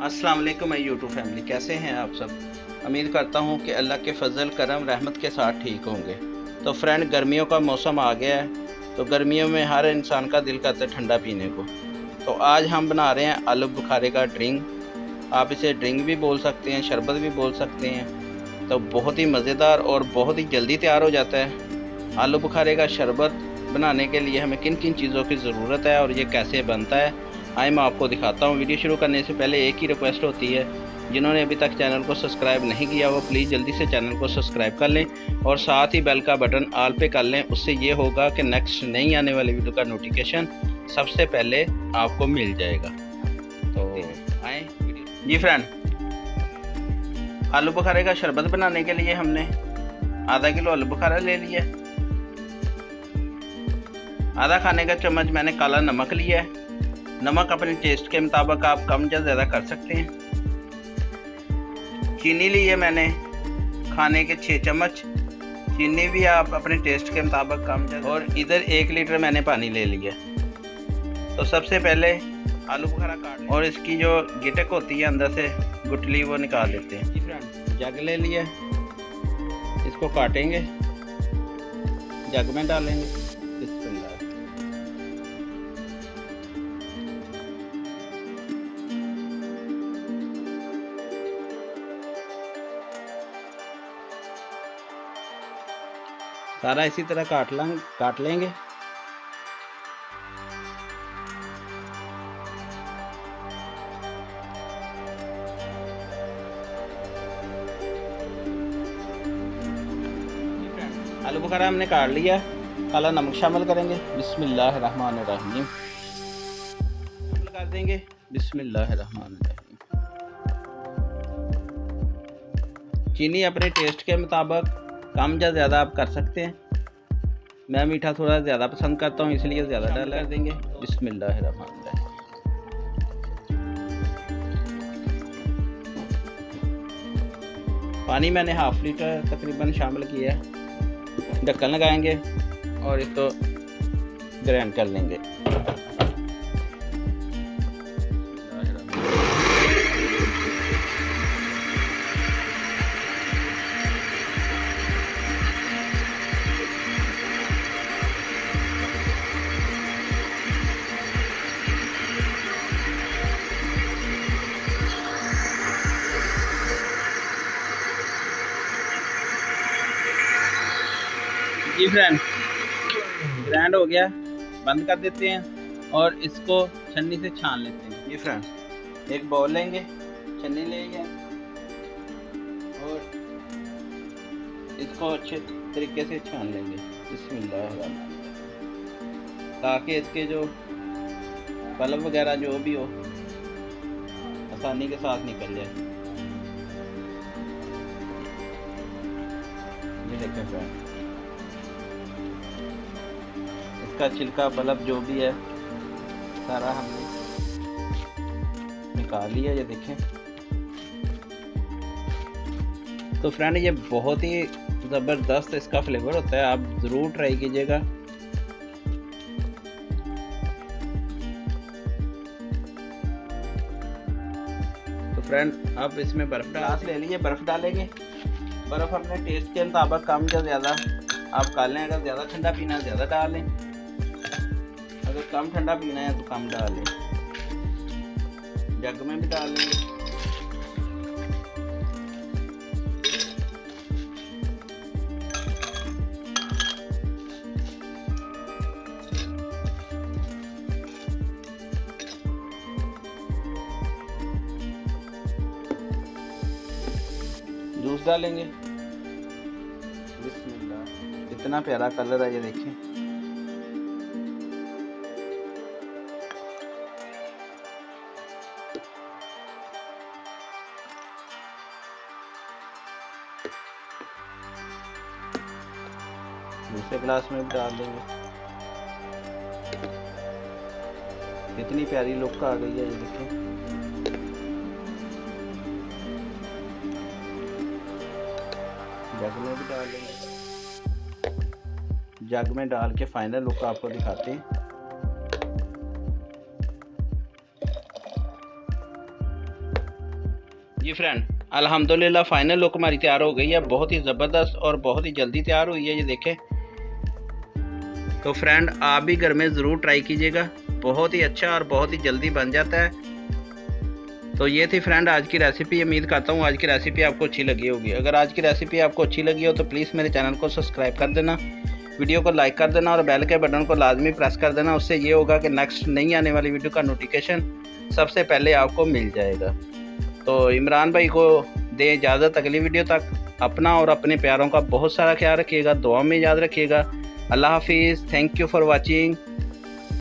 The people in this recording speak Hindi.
अस्सलाम वालेकुम माय यूट्यूब फैमिली, कैसे हैं आप सब। उम्मीद करता हूं कि अल्लाह के फजल करम रहमत के साथ ठीक होंगे। तो फ्रेंड, गर्मियों का मौसम आ गया है, तो गर्मियों में हर इंसान का दिल करता है ठंडा पीने को। तो आज हम बना रहे हैं आलू बुखारे का ड्रिंक। आप इसे ड्रिंक भी बोल सकते हैं, शरबत भी बोल सकते हैं। तो बहुत ही मज़ेदार और बहुत ही जल्दी तैयार हो जाता है। आलू बुखारे का शरबत बनाने के लिए हमें किन किन चीज़ों की ज़रूरत है और ये कैसे बनता है, आइए मैं आपको दिखाता हूँ। वीडियो शुरू करने से पहले एक ही रिक्वेस्ट होती है, जिन्होंने अभी तक चैनल को सब्सक्राइब नहीं किया वो प्लीज़ जल्दी से चैनल को सब्सक्राइब कर लें और साथ ही बेल का बटन ऑल पे कर लें। उससे ये होगा कि नेक्स्ट नई आने वाली वीडियो का नोटिफिकेशन सबसे पहले आपको मिल जाएगा। तो आए जी फ्रेंड, आलू बुखारे का शरबत बनाने के लिए हमने आधा किलो आलू बुखारा ले लिया। आधा खाने का चम्मच मैंने काला नमक लिया है। नमक अपने टेस्ट के मुताबिक आप कम या ज़्यादा कर सकते हैं। चीनी ली है मैंने खाने के 6 चम्मच। चीनी भी आप अपने टेस्ट के मुताबिक कम या, और इधर 1 लीटर मैंने पानी ले लिया। तो सबसे पहले आलू बुखारा काट और इसकी जो गिटक होती है अंदर से गुठली वो निकाल लेते हैं। जी फ्रेंड, जग ले लिया, इसको काटेंगे, जग में डालेंगे। सारा इसी तरह काट लेंगे। आलू बुखारा हमने काट लिया, काला नमक शामिल करेंगे। बिस्मिल्लाहिर्रहमानिर्रहीम कर देंगे। बिस्मिल्लाहिर्रहमानिर्रहीम। चीनी अपने टेस्ट के मुताबिक कम या ज़्यादा आप कर सकते हैं। मैं मीठा थोड़ा ज़्यादा पसंद करता हूँ, इसलिए ज़्यादा डाल कर देंगे। बिस्मिल्लाहिर्रहमानिर्रहीम। पानी मैंने ½ लीटर तकरीबन शामिल किया है। ढक्कन लगाएंगे और इसको ग्राइंड कर लेंगे। जी फ्रेंड, ग्राइंड हो गया, बंद कर देते हैं और इसको छन्नी से छान लेते हैं। जी फ्रेंड, एक बाउल लेंगे, छन्नी लेंगे और इसको अच्छे तरीके से छान लेंगे। बिस्मिल्लाह, ताकि इसके जो पल्प वगैरह जो भी हो आसानी के साथ निकल जाए। ये देखें फ्रेंड, इसका छिलका पल्प जो भी है सारा हमने निकाल लिया। ये देखें। तो फ्रेंड, ये बहुत ही ज़बरदस्त इसका फ्लेवर होता है, आप ज़रूर ट्राई कीजिएगा। तो फ्रेंड, अब इसमें बर्फ़ ले लीजिए, बर्फ़ डालेंगे। बर्फ़ अपने टेस्ट के मुताबिक कम या ज़्यादा आप डाल लें। अगर ज़्यादा ठंडा पीना है ज़्यादा डाल लें, अगर कम ठंडा पीना है तो कम डाल लें। जग में भी डाल लेंगे। जूस डालेंगे। बिस्मिल्लाह, इतना प्यारा कलर है, ये देखें। दूसरे गिलास में भी डाल देंगे। कितनी प्यारी लुक आ गई है, ये देखें। जग में भी डाल देंगे। जग में डाल के फाइनल लुक आपको दिखाते हैं। जी फ्रेंड, अल्हम्दुलिल्लाह फ़ाइनल लुक हमारी तैयार हो गई है। बहुत ही ज़बरदस्त और बहुत ही जल्दी तैयार हुई है, ये देखें। तो फ्रेंड आप भी घर में ज़रूर ट्राई कीजिएगा, बहुत ही अच्छा और बहुत ही जल्दी बन जाता है। तो ये थी फ्रेंड आज की रेसिपी। उम्मीद करता हूँ आज की रेसिपी आपको अच्छी लगी होगी। अगर आज की रेसिपी आपको अच्छी लगी हो तो प्लीज़ मेरे चैनल को सब्सक्राइब कर देना, वीडियो को लाइक कर देना और बेल के बटन को लाजमी प्रेस कर देना। उससे ये होगा कि नेक्स्ट नई आने वाली वीडियो का नोटिफिकेशन सबसे पहले आपको मिल जाएगा। तो इमरान भाई को दे इजाज़त, अगली वीडियो तक अपना और अपने प्यारों का बहुत सारा ख्याल रखिएगा, दुआ में याद रखिएगा। अल्लाह हाफिज़, थैंक यू फॉर वॉचिंग।